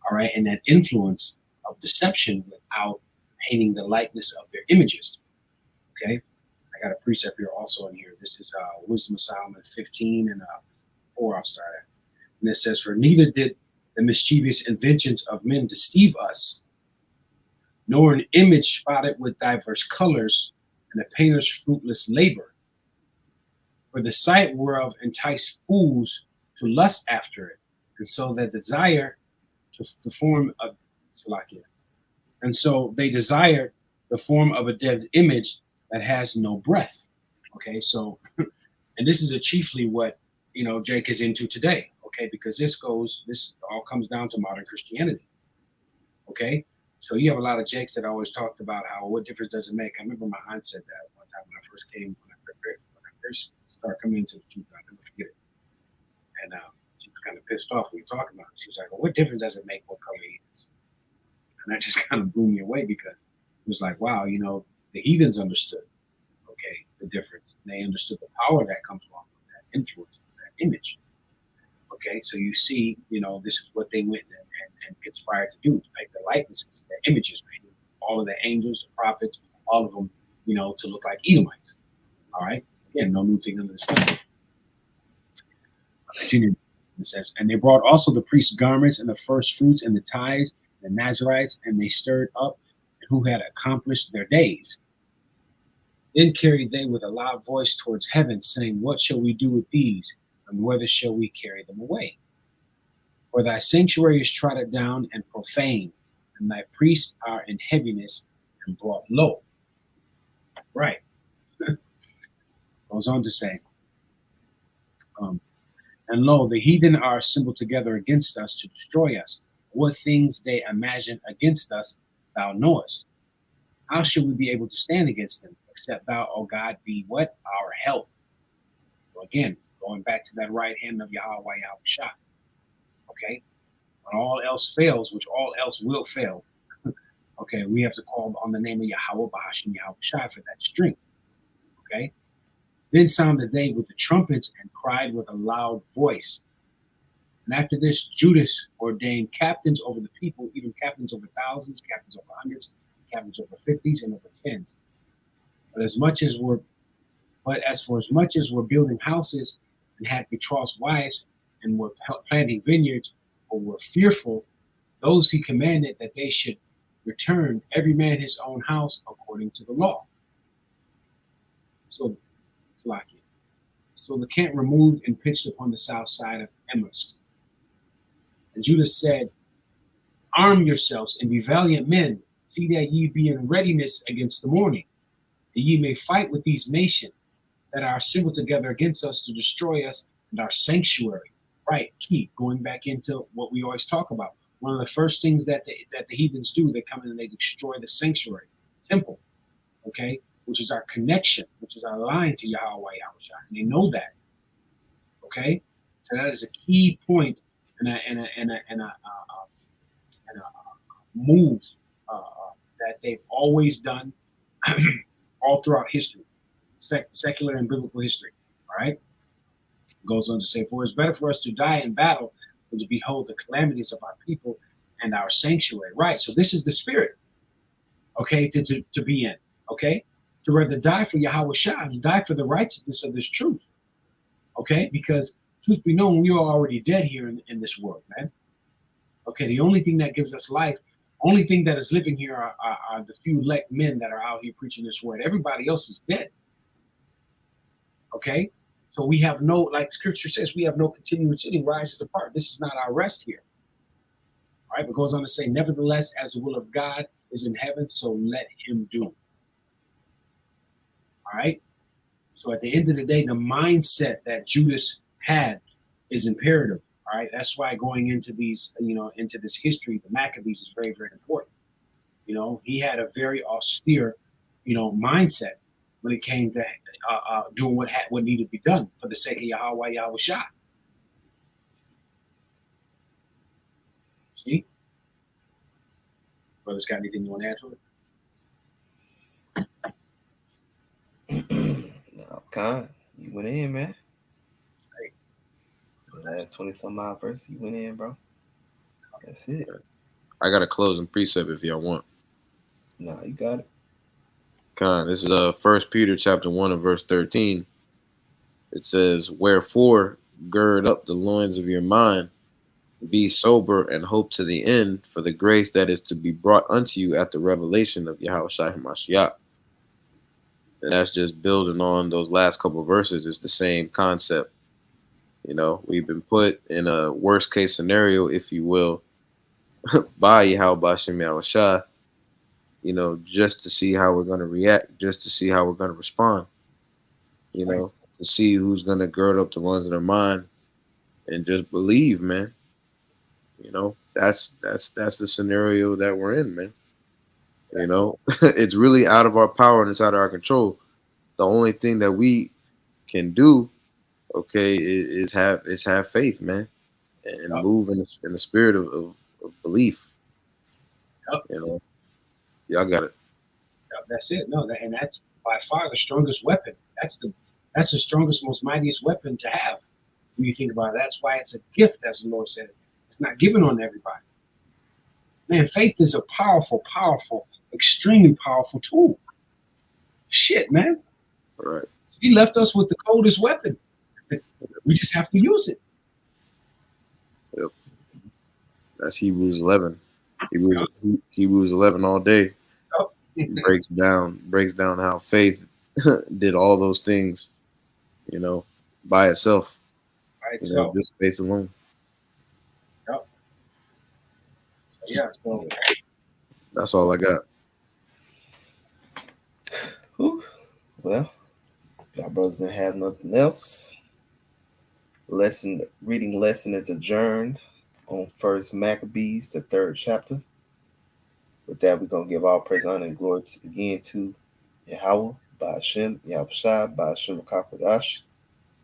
all right, and that influence of deception without painting the likeness of their images. Okay, I got a precept here also in here. This is Wisdom of Solomon 15 and 4. I'll start at, and it says, "For neither did the mischievous inventions of men deceive us, nor an image spotted with diverse colors, and a painter's fruitless labor. For the sight whereof entice fools to lust after it, and so they desire to form a Salakia. And so they desire the form of a dead image that has no breath." Okay, so and this is chiefly what Jake is into today. Okay, because this all comes down to modern Christianity. Okay, so you have a lot of Jakes that always talked about how what difference does it make. I remember my aunt said that one time when I first started coming into the truth. I'll never forget it. And she was kind of pissed off when we were talking about it. She was like, "Well, what difference does it make what color he is?" And that just kind of blew me away because it was like, wow, the heathens understood, okay, the difference. They understood the power that comes along with that influence, that image. Okay, so you see, this is what they went and conspired to do, to make the likenesses, the images, all of the angels, the prophets, all of them, to look like Edomites. All right, again, no new thing under the sun. Continue. It says, "And they brought also the priest's garments and the first fruits and the tithes, the Nazarites, and they stirred up who had accomplished their days. Then carried they with a loud voice towards heaven, saying, What shall we do with these? And whither shall we carry them away? For thy sanctuary is trodden down and profane, and thy priests are in heaviness and brought low." Right. Goes on to say, "And lo, the heathen are assembled together against us to destroy us. What things they imagine against us, thou knowest. How shall we be able to stand against them, except thou, O God, be what? Our help." So again, going back to that right hand of Yahweh Yahushua. Okay? When all else fails, which all else will fail, okay, we have to call on the name of Yahweh Bahashim Yahushua for that strength. Okay? Then sounded they with the trumpets and cried with a loud voice. And after this, Judas ordained captains over the people, even captains over thousands, captains over hundreds, captains over fifties, and over tens. But as for as much as were building houses and had betrothed wives and were planting vineyards or were fearful, those he commanded that they should return every man his own house according to the law. So it's like it. So the camp removed and pitched upon the south side of Emmaus. And Judas said, Arm yourselves and be valiant men. See that ye be in readiness against the morning, that ye may fight with these nations that are assembled together against us to destroy us and our sanctuary. Right, keep going back into what we always talk about. One of the first things that the heathens do, they come in and they destroy the sanctuary, temple, okay, which is our connection, which is our line to Yahweh Yahushua. And they know that, okay. So that is a key point and a move that they've always done all throughout history, secular and biblical history. All right, goes on to say, "For it's better for us to die in battle than to behold the calamities of our people and our sanctuary." Right. So this is the spirit, okay, to be in, okay, to rather die for Yahweh Shah and die for the righteousness of this truth, okay, because truth be known, we are already dead here in this world, man. Okay, the only thing that gives us life, only thing that is living here are the few elect men that are out here preaching this word. Everybody else is dead. Okay, so we have no, like Scripture says, we have no continuing sitting, rises apart. This is not our rest here. All right, but goes on to say, nevertheless, as the will of God is in heaven, so let him do. All right. So at the end of the day, the mindset that Judas had is imperative. All right. That's why going into these, into this history, the Maccabees is very, very important. He had a very austere, mindset when it came to doing what needed to be done for the sake of Yahweh Yahushua. See, brothers, got anything you want to add to it? No, Con, you went in, man. Hey, The last 20 some odd verses, you went in, bro. That's it. I got a closing precept if y'all want. Nah, you got it. This is First Peter chapter 1 and verse 13. It says, "Wherefore gird up the loins of your mind, be sober, and hope to the end for the grace that is to be brought unto you at the revelation of Yahweh Shai Hamashiach." And that's just building on those last couple of verses. It's the same concept. We've been put in a worst case scenario, if you will, by Yahweh Bashem Yahushua, just to see how we're going to react, just to see how we're going to respond, right. to see who's going to gird up the ones in their mind and just believe, man. That's the scenario that we're in, man. It's really out of our power and it's out of our control. The only thing that we can do, okay, is have faith, man, and Yep, move in the spirit of belief. yep, You know, y'all got it. yep, that's it. No, and that's by far the strongest weapon. That's the strongest, most mightiest weapon to have. When you think about it, that's why it's a gift, as the Lord says. It's not given on everybody. Man, faith is a powerful, powerful, extremely powerful tool. Shit, man. All right. He left us with the coldest weapon. We just have to use it. Yep. That's Hebrews 11. Hebrews 11 all day Yep. breaks down how faith did all those things, you know, by itself. Right. So, Just faith alone. yep. Yeah. So, That's all I got. Whew. Well, y'all brothers didn't have nothing else. Reading lesson is adjourned on First Maccabees, the third chapter. With that, we're gonna give all praise, honor, and glory again to Yahweh, by Hashem, Yahweh Shai, by Hashem Kakwadash,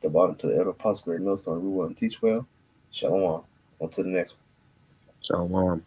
the bottom to the elder apostle, great millstone, rule and teach well. Shalom. On to the next one. Shalom.